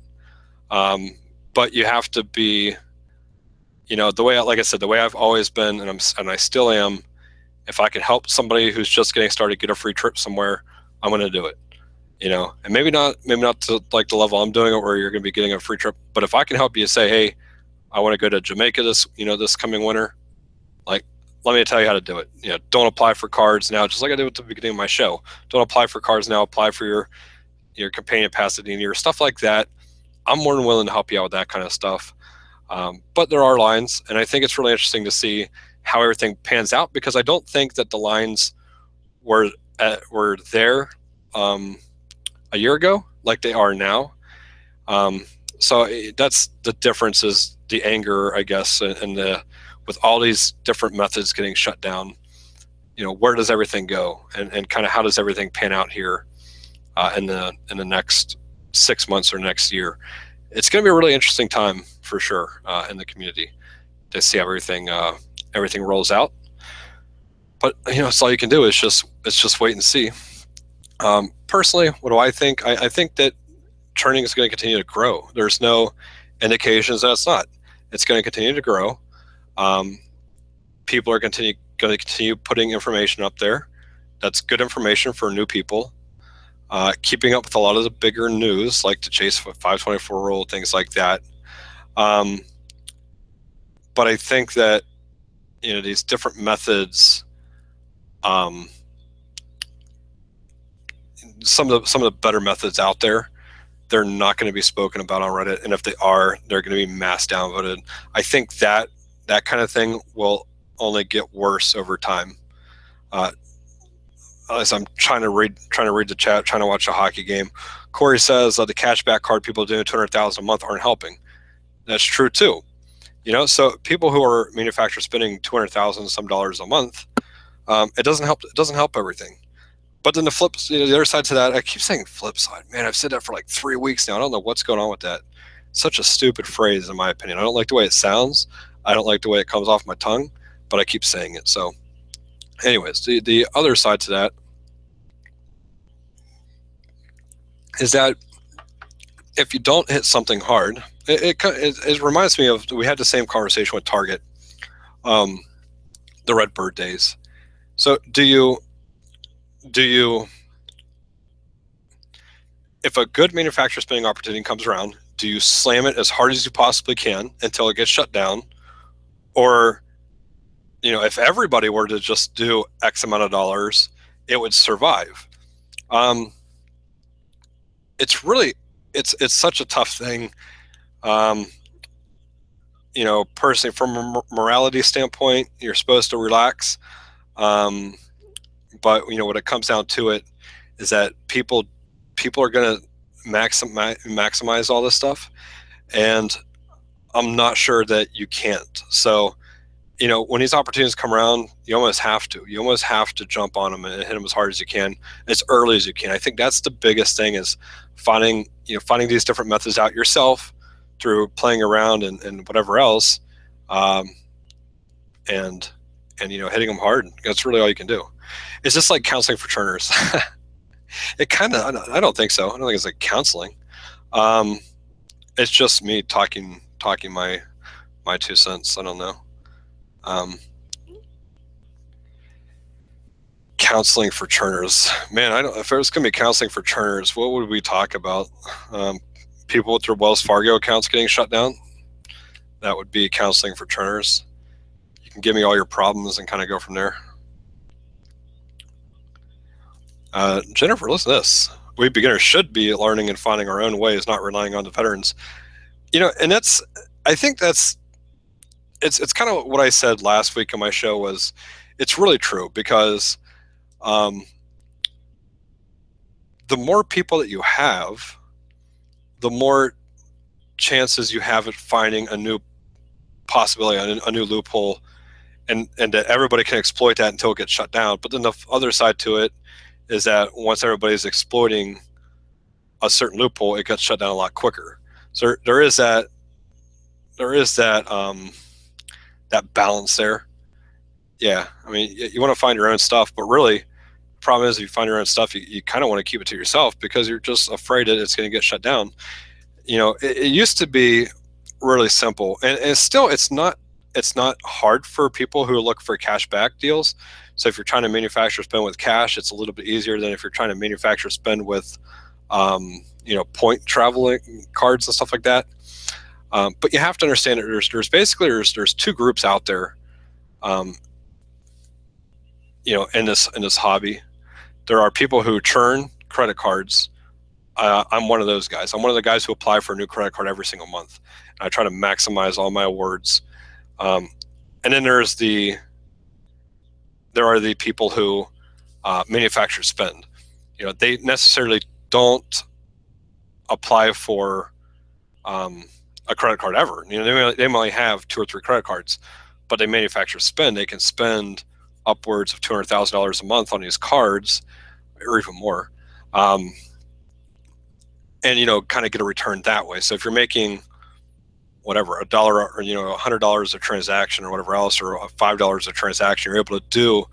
But you have to be, you know, the way, like I said, the way I've always been, and I still am. If I can help somebody who's just getting started get a free trip somewhere, I'm going to do it. You know, and maybe not to like the level I'm doing it, where you're going to be getting a free trip. But if I can help you say, hey, I want to go to Jamaica this coming winter, like, let me tell you how to do it. You know, don't apply for cards now, just like I did at the beginning of my show. Don't apply for cards now. Apply for your companion Pasadena, or stuff like that. I'm more than willing to help you out with that kind of stuff. But there are lines, and I think it's really interesting to see how everything pans out, because I don't think that the lines were there a year ago like they are now. So that's the difference, is the anger, I guess, and with all these different methods getting shut down, you know, where does everything go, and kind of how does everything pan out here in the next 6 months or next year? It's going to be a really interesting time for sure in the community to see how everything rolls out. But, you know, it's all you can do is just wait and see. Personally, what do I think? I think that churning is going to continue to grow. There's no indications that it's not. It's going to continue to grow. People are going to continue putting information up there. That's good information for new people. Keeping up with a lot of the bigger news, like the Chase 524 rule, things like that. But I think that, you know, these different methods, some of the better methods out there, they're not going to be spoken about on Reddit, and if they are, they're going to be mass downvoted. I think that kind of thing will only get worse over time. As I'm trying to read the chat, trying to watch a hockey game, Corey says the cashback card people doing 200,000 a month aren't helping. That's true too. You know, so people who are manufacturers spending 200,000 some dollars a month, it doesn't help. It doesn't help everything. But then the other side to that, I keep saying flip side. Man, I've said that for like 3 weeks now. I don't know what's going on with that. Such a stupid phrase, in my opinion. I don't like the way it sounds. I don't like the way it comes off my tongue, but I keep saying it. So anyways, the other side to that is that if you don't hit something hard, it reminds me of, we had the same conversation with Target, the Redbird days. So do you, if a good manufacturer spending opportunity comes around, do you slam it as hard as you possibly can until it gets shut down? Or, if everybody were to just do X amount of dollars, it would survive. It's really, it's such a tough thing. Personally, from a morality standpoint, you're supposed to relax. But when it comes down to it, is that people are going to maximize all this stuff, and I'm not sure that you can't. So, when these opportunities come around, you almost have to jump on them and hit them as hard as you can, as early as you can. I think that's the biggest thing, is finding these different methods out yourself through playing around and whatever else, and hitting them hard. That's really all you can do. It's just like counseling for churners. It kind of, I don't think so. I don't think it's like counseling. It's just me talking my 2 cents. I don't know. Counseling for churners, man. If it was gonna be counseling for churners, what would we talk about? People with their Wells Fargo accounts getting shut down. That would be counseling for churners. You can give me all your problems and kind of go from there. Jennifer, listen to this. We beginners should be learning and finding our own ways, not relying on the veterans. And I think it's kind of what I said last week on my show. Was it's really true, because the more people that you have, the more chances you have at finding a new possibility, a new loophole, and that everybody can exploit that until it gets shut down. But then the other side to it is that once everybody's exploiting a certain loophole, it gets shut down a lot quicker. So there is that that balance there. Yeah, I mean, you want to find your own stuff, but really, the problem is if you find your own stuff, you kind of want to keep it to yourself, because you're just afraid that it's going to get shut down. It used to be really simple, and it's not hard for people who look for cash back deals. So if you're trying to manufacture spend with cash, it's a little bit easier than if you're trying to manufacture spend with point traveling cards and stuff like that. But you have to understand that there's basically 2 groups out there, in this hobby. There are people who churn credit cards. I'm one of those guys. I'm one of the guys who apply for a new credit card every single month. And I try to maximize all my awards. And then there are the people who manufacture spend. They necessarily don't apply for a credit card ever. They might have 2 or 3 credit cards, but they manufacture spend. They can spend upwards of $200,000 a month on these cards, or even more, and kind of get a return that way. So if you're making whatever, $1 or $100 a transaction or whatever else, or $5 a transaction, you're able to do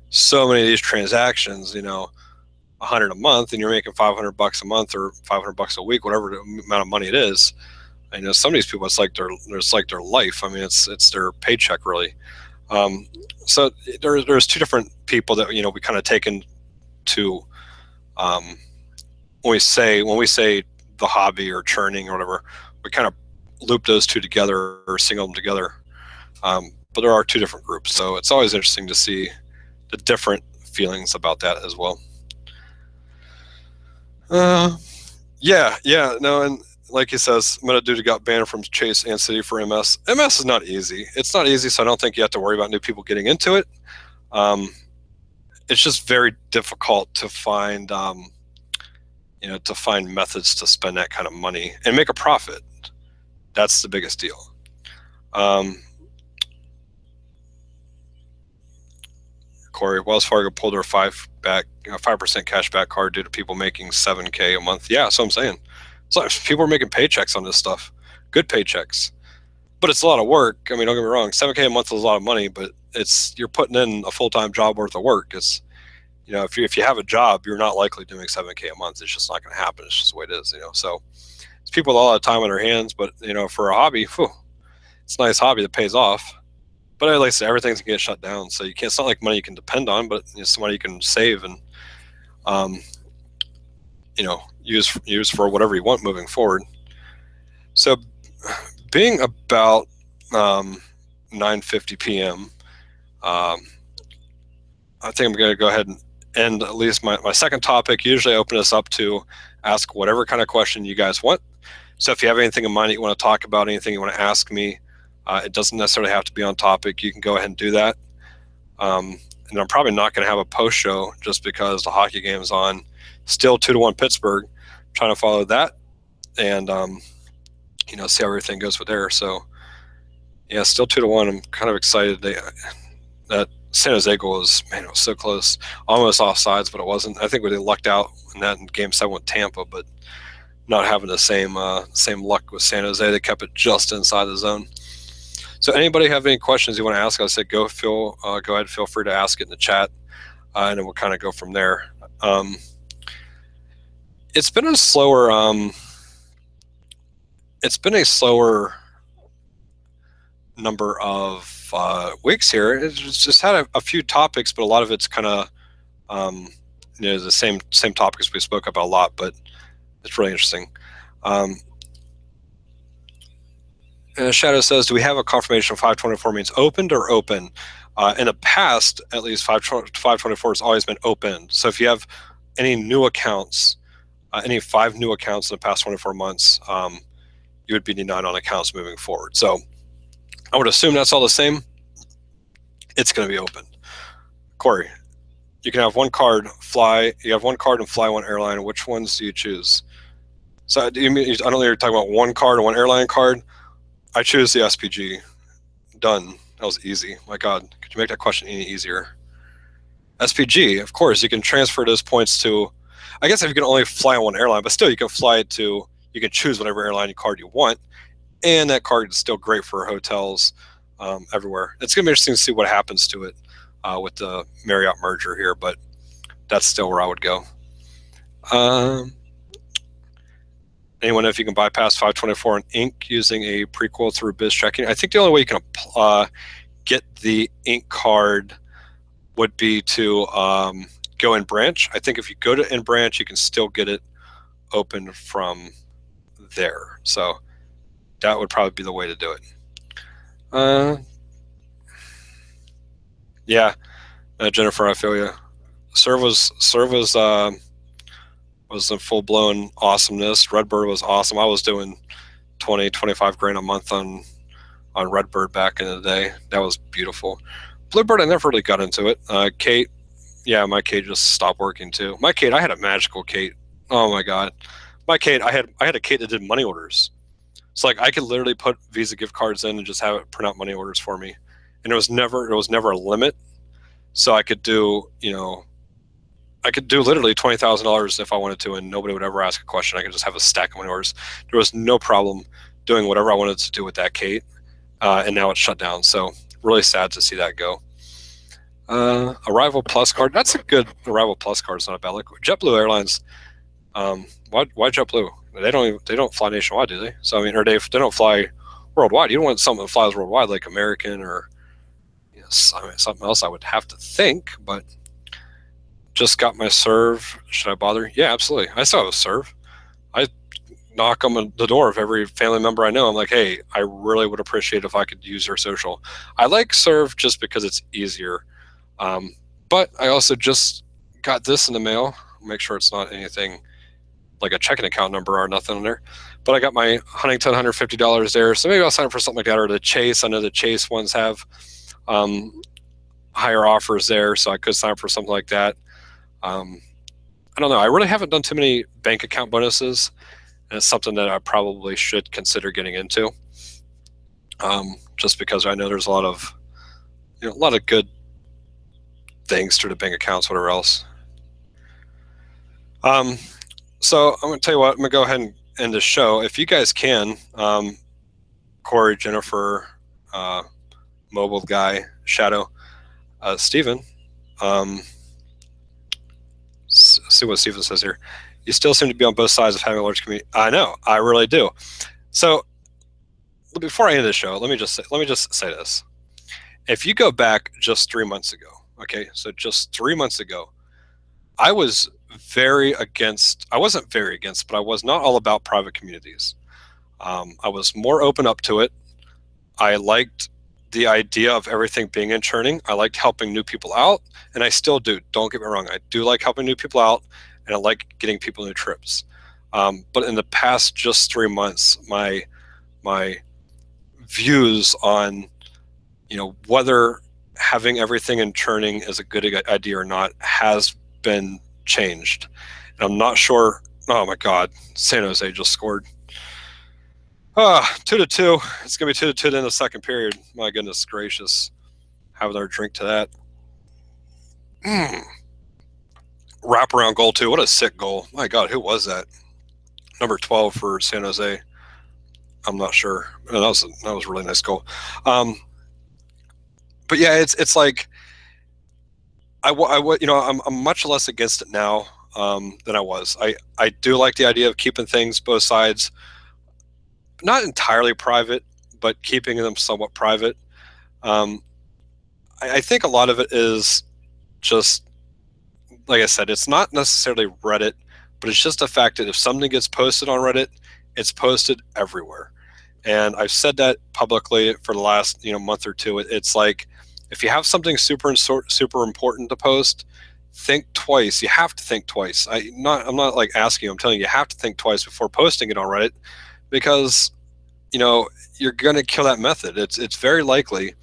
so many of these transactions, 100 a month, and you're making $500 a month or $500 a week, whatever the amount of money it is. Some of these people, it's like their life. I mean, it's their paycheck, really. So there's 2 different people that we kind of take into when we say the hobby or churning or whatever. We kind of loop those 2 together or single them together. But there are 2 different groups, so it's always interesting to see the different feelings about that as well. No, and like he says, Metadude got banned from Chase and Citi for MS. MS is not easy. It's not easy, so I don't think you have to worry about new people getting into it. It's just very difficult to find, to find methods to spend that kind of money and make a profit. That's the biggest deal. Corey, Wells Fargo pulled their 5% cash back card due to people making $7K a month. Yeah, that's what I'm saying. So people are making paychecks on this stuff, good paychecks, but it's a lot of work. I mean, don't get me wrong, $7K a month is a lot of money, but you're putting in a full-time job worth of work. It's, if you have a job, you're not likely doing $7K a month. It's just not going to happen. It's just the way it is, So it's people with a lot of time on their hands, but for a hobby, it's a nice hobby that pays off. But like I said, everything's gonna get shut down, so you can't. It's not like money you can depend on, but it's money you can save and use for whatever you want moving forward. So, being about 9:50 p.m., I think I'm going to go ahead and end at least my second topic. Usually I open this up to ask whatever kind of question you guys want. So if you have anything in mind that you want to talk about, anything you want to ask me, it doesn't necessarily have to be on topic. You can go ahead and do that. And I'm probably not going to have a post show just because the hockey game is on. Still 2-1 Pittsburgh. I'm trying to follow that and see how everything goes with there. So yeah, still 2-1. I'm kind of excited that San Jose goal was, it was so close, almost offsides, but it wasn't. I think they lucked out in that in Game 7 with Tampa, but not having the same luck with San Jose. They kept it just inside the zone. So anybody have any questions you want to ask, I said go ahead, feel free to ask it in the chat, and then we'll kind of go from there. It's been a slower number of weeks here. It's just had a few topics, but a lot of it's kind of the same topics we spoke about a lot, but it's really interesting. Shadow says, do we have a confirmation of 524 means opened or open? In the past, at least 524 has always been opened. So if you have any new accounts, any 5 new accounts in the past 24 months, you would be denied on accounts moving forward. So I would assume that's all the same. It's going to be open. Corey, you can have one card fly. You have one card and fly one airline. Which ones do you choose? So do you mean, I don't know, you're talking about one card or one airline card. I choose the SPG. Done. That was easy. My God, could you make that question any easier? SPG, of course, you can transfer those points to, I guess if you can only fly on one airline, but still you can fly it to, you can choose whatever airline card you want. And that card is still great for hotels everywhere. It's going to be interesting to see what happens to it with the Marriott merger here, but that's still where I would go. Anyone know if you can bypass 524 in Ink using a prequel through biz checking? I think the only way you can get the Ink card would be to go in branch. I think if you go to in branch, you can still get it open from there. So that would probably be the way to do it. Yeah, Jennifer, I feel you. Serve was in full-blown awesomeness. Redbird was awesome. I was doing 20-25 grand a month on Redbird back in the day. That was beautiful. Bluebird, I never really got into it. Kate, yeah, my Kate just stopped working too. My Kate, I had a magical Kate. Oh my God, my Kate, I had a Kate that did money orders. So like I could literally put Visa gift cards in and just have it print out money orders for me, and there was never a limit. So I could do, I could do literally $20,000 if I wanted to, and nobody would ever ask a question. I could just have a stack of money orders. There was no problem doing whatever I wanted to do with that Kate, and now it's shut down. So really sad to see that go. Arrival Plus card. That's a good Arrival Plus card. It's not a bad look. JetBlue Airlines. Why JetBlue? They don't fly nationwide, do they? So I mean, or they don't fly worldwide. You don't want something that flies worldwide like American or something else. I would have to think, but. Just got my serve. Should I bother? Yeah, absolutely. I still have a serve. I knock on the door of every family member I know. I'm like, hey, I really would appreciate if I could use your social. I like serve just because it's easier. But I also just got this in the mail. Make sure it's not anything like a checking account number or nothing in there. But I got my Huntington $150 there. So maybe I'll sign up for something like that, or the Chase. I know the Chase ones have higher offers there, so I could sign up for something like that. I don't know. I really haven't done too many bank account bonuses, and it's something that I probably should consider getting into. Just because I know there's a lot of good things through the bank accounts, whatever else. So I'm going to tell you what. I'm going to go ahead and end the show. If you guys can, Corey, Jennifer, Mobile Guy, Shadow, Steven. See what Steven says here. You still seem to be on both sides of having a large community. I know, I really do. So before I end the show, let me just say this. If you go back just 3 months ago, okay, so just 3 months ago, I wasn't very against, but I was not all about private communities. I was more open up to it. I liked the idea of everything being in churning. I liked helping new people out, and I still do. Don't get me wrong. I do like helping new people out, and I like getting people new trips. But in the past just 3 months, my views on, whether having everything in churning is a good idea or not has been changed. And I'm not sure. Oh my God, San Jose just scored. 2-2. It's gonna be 2-2 in the second period. My goodness gracious. Have another drink to that. Wraparound goal too. What a sick goal. My God, who was that? Number 12 for San Jose. I'm not sure. That was a really nice goal. But yeah, it's like I'm much less against it now than I was. I do like the idea of keeping things both sides not entirely private, but keeping them somewhat private. I think a lot of it is just, like I said, it's not necessarily Reddit, but it's just the fact that if something gets posted on Reddit, it's posted everywhere. And I've said that publicly for the last month or two. It's like, if you have something super important to post, think twice. You have to think twice. I'm not like asking you, I'm telling you, you have to think twice before posting it on Reddit, because you're going to kill that method. It's very likely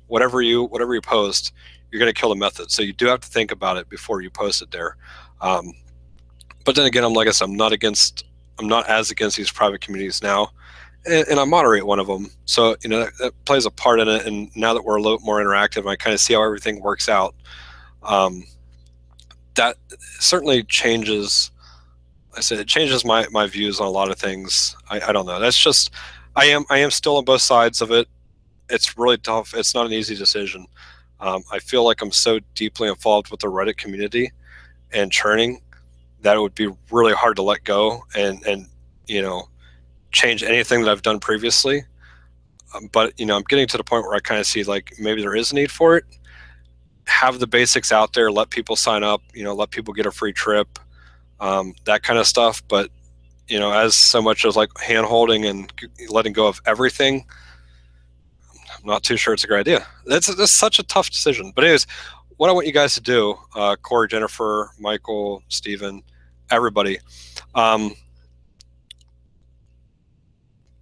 whatever you post, you're going to kill the method. So you do have to think about it before you post it there. But then again, like I said, I'm not as against these private communities now, and I moderate one of them. So that plays a part in it. And now that we're a little more interactive, and I kind of see how everything works out, that certainly changes. I said it changes my views on a lot of things. I don't know. That's just, I am still on both sides of it. It's really tough. It's not an easy decision. I feel like I'm so deeply involved with the Reddit community and churning that it would be really hard to let go and change anything that I've done previously. But I'm getting to the point where I kind of see like maybe there is a need for it. Have the basics out there, let people sign up, let people get a free trip, that kind of stuff. But as so much as like hand holding and letting go of everything, I'm not too sure it's a great idea. That's such a tough decision. But anyways, what I want you guys to do, Corey, Jennifer, Michael, Steven, everybody,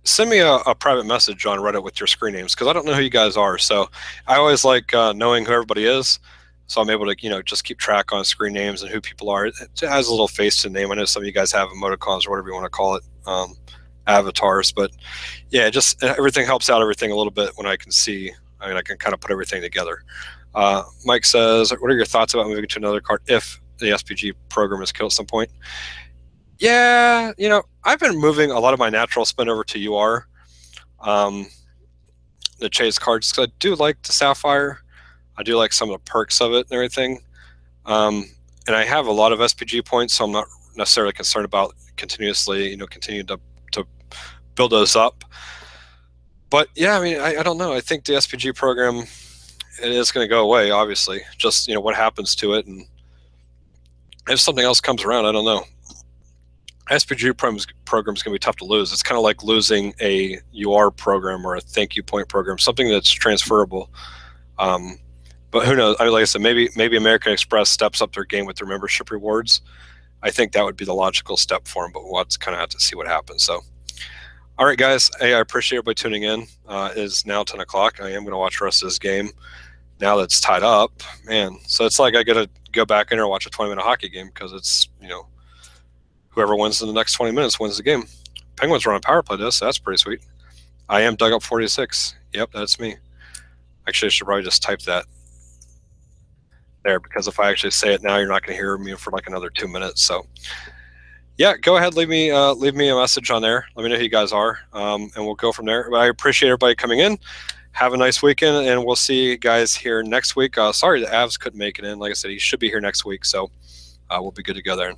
send me a private message on Reddit with your screen names, because I don't know who you guys are. So I always like knowing who everybody is, so I'm able to just keep track on screen names and who people are. It has a little face to the name. I know some of you guys have emoticons or whatever you want to call it, avatars. But yeah, just everything helps out everything a little bit when I can see. I can kind of put everything together. Mike says, what are your thoughts about moving to another card if the SPG program is killed at some point? Yeah, I've been moving a lot of my natural spin over to UR, the chase cards, because I do like the Sapphire. I do like some of the perks of it and everything. And I have a lot of SPG points, so I'm not necessarily concerned about continuously, continuing to build those up. But yeah, I don't know. I think the SPG program, it is going to go away, obviously. Just, what happens to it, and if something else comes around, I don't know. SPG program is going to be tough to lose. It's kind of like losing a UR program or a thank you point program, something that's transferable. But who knows? Like I said, maybe American Express steps up their game with their membership rewards. I think that would be the logical step for them, but we'll kind of have to see what happens. So, all right, guys. Hey, I appreciate everybody tuning in. It is now 10 o'clock. I am going to watch the rest of this game now that it's tied up, man. So it's like I got to go back in there and watch a 20-minute hockey game, because it's, whoever wins in the next 20 minutes wins the game. Penguins run a power play this, so that's pretty sweet. I am Dug Up 46. Yep, that's me. Actually, I should probably just type that there, because if I actually say it now, you're not going to hear me for like another 2 minutes. So yeah, go ahead, leave me a message on there. Let me know who you guys are, and we'll go from there. But I appreciate everybody coming in. Have a nice weekend, and we'll see you guys here next week. Sorry the Avs couldn't make it in. Like I said, he should be here next week, so we'll be good to go there.